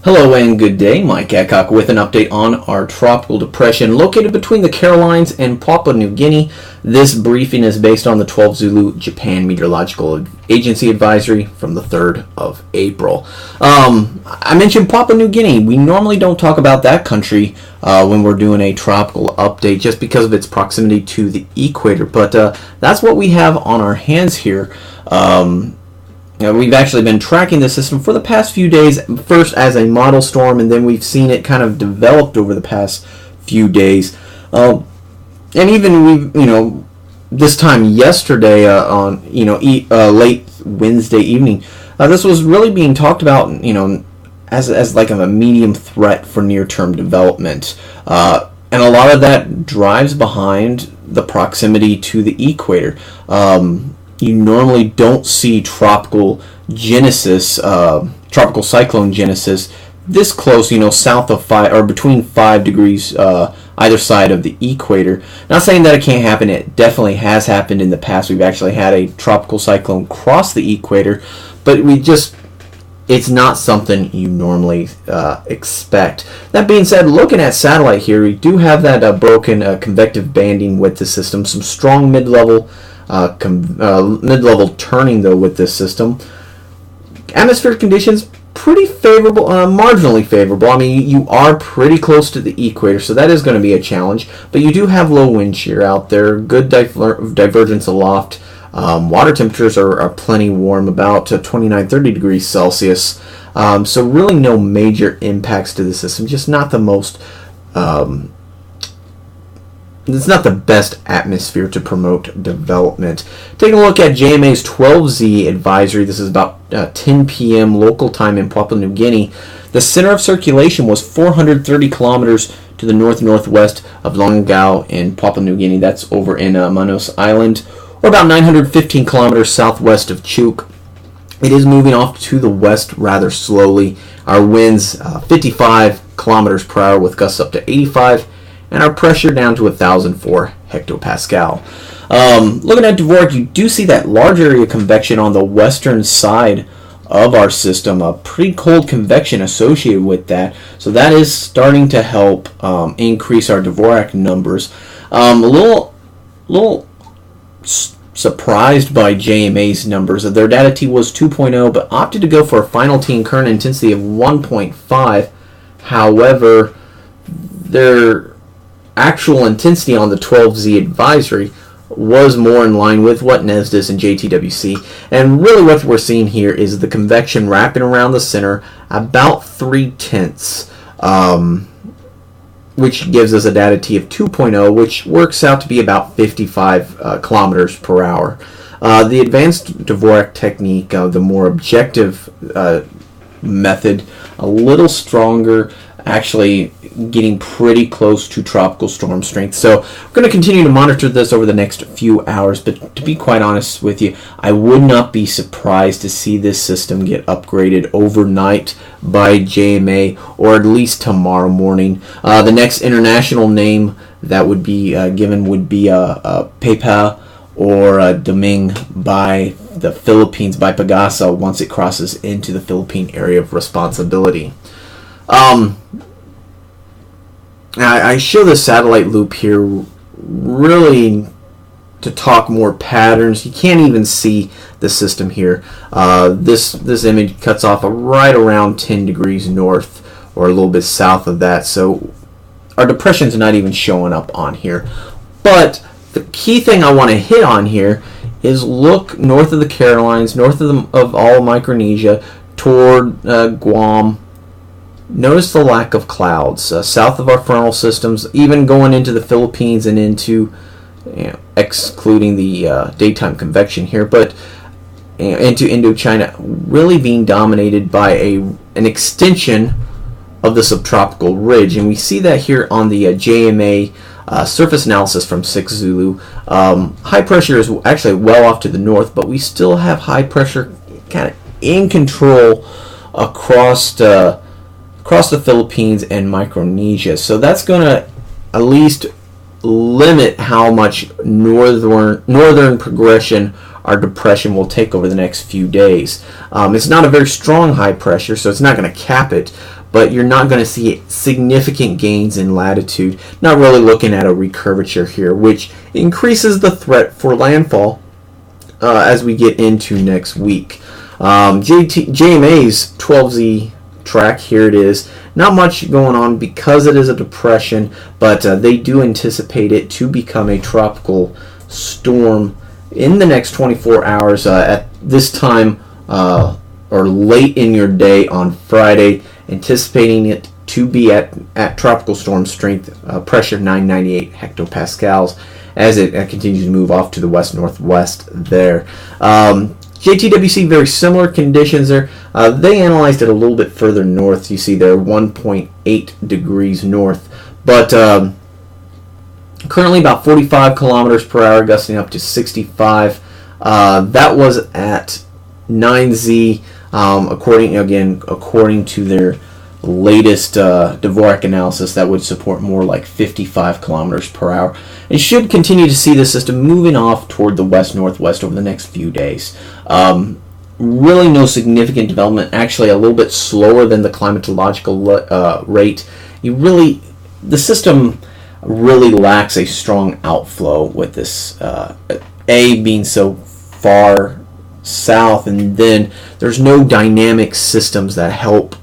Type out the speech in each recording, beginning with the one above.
Hello and good day, Mike Adcock with an update on our tropical depression located between the Carolines and Papua New Guinea. This briefing is based on the 12 Zulu Japan Meteorological Agency advisory from the 3rd of April. I mentioned Papua New Guinea. We normally don't talk about that country when we're doing a tropical update just because of its proximity to the equator, but that's what we have on our hands here. We've actually been tracking the system for the past few days, first as a model storm, and then we've seen it kind of developed over the past few days. And even this time yesterday on late Wednesday evening, this was really being talked about as like a medium threat for near-term development. And a lot of that drives behind the proximity to the equator. You normally don't see tropical cyclone genesis this close, south of 5 or between 5 degrees either side of the equator. Not saying that it can't happen. It definitely has happened in the past. We've actually had a tropical cyclone cross the equator, but it's not something you normally expect. That being said, looking at satellite here, we do have that broken convective banding with the system, some strong mid-level turning though with this system. Atmospheric conditions pretty favorable, marginally favorable. I mean, you are pretty close to the equator, so that is going to be a challenge, but you do have low wind shear out there, good divergence aloft. Water temperatures are plenty warm, about 29-30 degrees Celsius, so really no major impacts to the system, just not the most it's not the best atmosphere to promote development. Taking a look at JMA's 12Z advisory, this is about 10 p.m. local time in Papua New Guinea. The center of circulation was 430 kilometers to the north-northwest of Longau in Papua New Guinea. That's over in Manus Island, or about 915 kilometers southwest of Chuuk. It is moving off to the west rather slowly. Our winds 55 kilometers per hour with gusts up to 85. And our pressure down to 1,004 hectopascal. Looking at Dvorak, you do see that large area convection on the western side of our system, a pretty cold convection associated with that. So that is starting to help increase our Dvorak numbers. A little surprised by JMA's numbers. Their data T was 2.0, but opted to go for a final T and current intensity of 1.5. However, their actual intensity on the 12Z advisory was more in line with what NESDIS and JTWC, and really what we're seeing here is the convection wrapping around the center about 0.3, which gives us a data T of 2.0, which works out to be about 55 kilometers per hour. The advanced Dvorak technique, the more objective method, a little stronger, actually getting pretty close to tropical storm strength. So we're going to continue to monitor this over the next few hours, but to be quite honest with you, I would not be surprised to see this system get upgraded overnight by JMA, or at least tomorrow morning. The next international name that would be given would be PayPal or Daming by the Philippines, by Pagasa, once it crosses into the Philippine area of responsibility. I show the satellite loop here really to talk more patterns. You can't even see the system here. This image cuts off right around 10 degrees north, or a little bit south of that, so our depression's not even showing up on here. But the key thing I want to hit on here is look north of the Carolines, north of all of Micronesia, toward Guam. Notice the lack of clouds south of our frontal systems, even going into the Philippines and into, excluding the daytime convection here, but into Indochina, really being dominated by an extension of the subtropical ridge. And we see that here on the JMA surface analysis from 6 Zulu. High pressure is actually well off to the north, but we still have high pressure kind of in control across the Philippines and Micronesia. So that's going to at least limit how much northern progression our depression will take over the next few days. It's not a very strong high pressure, so it's not going to cap it, but you're not going to see significant gains in latitude. Not really looking at a recurvature here, which increases the threat for landfall as we get into next week. JMA's 12Z track, here it is. Not much going on because it is a depression, but they do anticipate it to become a tropical storm in the next 24 hours at this time or late in your day on Friday, anticipating it to be at tropical storm strength, pressure 998 hectopascals as it continues to move off to the west-northwest there. JTWC, very similar conditions there. They analyzed it a little bit further north. You see there 1.8 degrees north. But currently about 45 kilometers per hour, gusting up to 65. That was at 9Z, according to their latest Dvorak analysis. That would support more like 55 kilometers per hour. And should continue to see the system moving off toward the west-northwest over the next few days. Really no significant development, actually a little bit slower than the climatological rate. The system really lacks a strong outflow with this, being so far south, and then there's no dynamic systems that help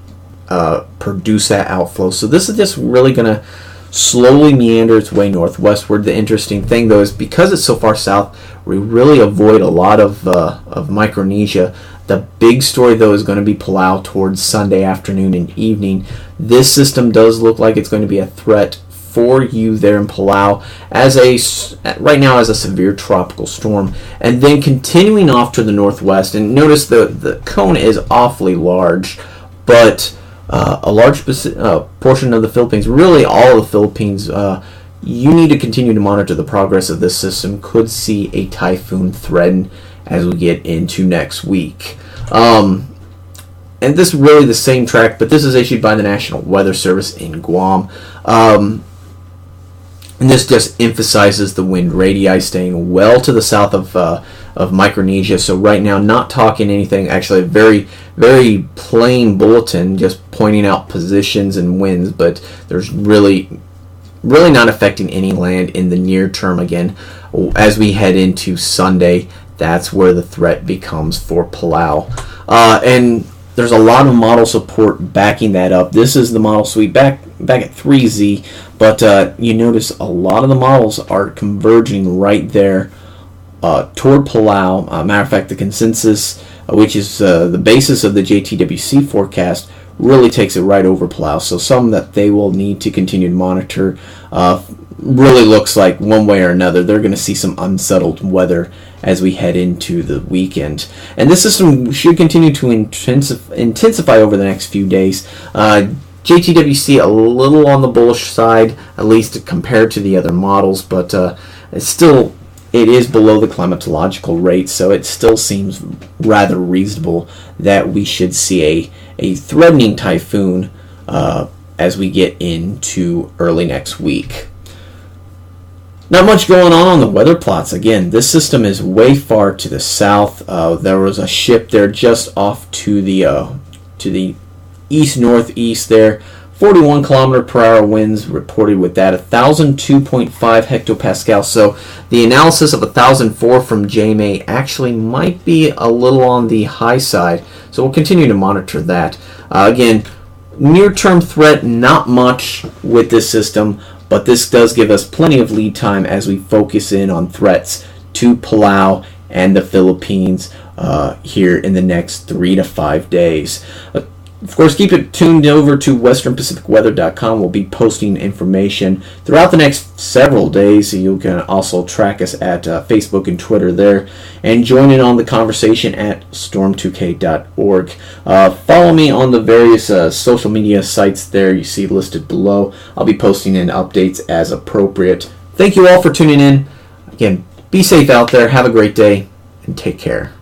produce that outflow. So this is just really going to slowly meander its way northwestward. The interesting thing, though, is because it's so far south, we really avoid a lot of Micronesia. The big story, though, is going to be Palau towards Sunday afternoon and evening. This system does look like it's going to be a threat for you there in Palau right now as a severe tropical storm, and then continuing off to the northwest. And notice the cone is awfully large, but a large portion of the Philippines, really all of the Philippines, you need to continue to monitor the progress of this system. Could see a typhoon threaten as we get into next week. And this is really the same track, but this is issued by the National Weather Service in Guam. And this just emphasizes the wind radii staying well to the south of Micronesia. So right now, not talking anything, actually a very, very plain bulletin, just pointing out positions and winds, but there's really not affecting any land in the near term. Again, as we head into Sunday, that's where the threat becomes for Palau. And there's a lot of model support backing that up. This is the model suite back at 3Z, but you notice a lot of the models are converging right there toward Palau. Matter of fact, the consensus, which is the basis of the JTWC forecast, really takes it right over Palau. So some that they will need to continue to monitor. Really looks like one way or another they're going to see some unsettled weather as we head into the weekend. And this system should continue to intensify over the next few days. JTWC a little on the bullish side, at least compared to the other models, but it is below the climatological rate, so it still seems rather reasonable that we should see a threatening typhoon as we get into early next week. Not much going on the weather plots. Again, this system is way far to the south. There was a ship there just off to the east-northeast there. 41 kilometer per hour winds reported with that. 1,002.5 hectopascals. So the analysis of 1,004 from JMA actually might be a little on the high side. So we'll continue to monitor that. Again, near-term threat, not much with this system, but this does give us plenty of lead time as we focus in on threats to Palau and the Philippines here in the next 3 to 5 days. Of course, keep it tuned over to westernpacificweather.com. We'll be posting information throughout the next several days. So you can also track us at Facebook and Twitter there, and join in on the conversation at storm2k.org. Follow me on the various social media sites there you see listed below. I'll be posting in updates as appropriate. Thank you all for tuning in. Again, be safe out there. Have a great day, and take care.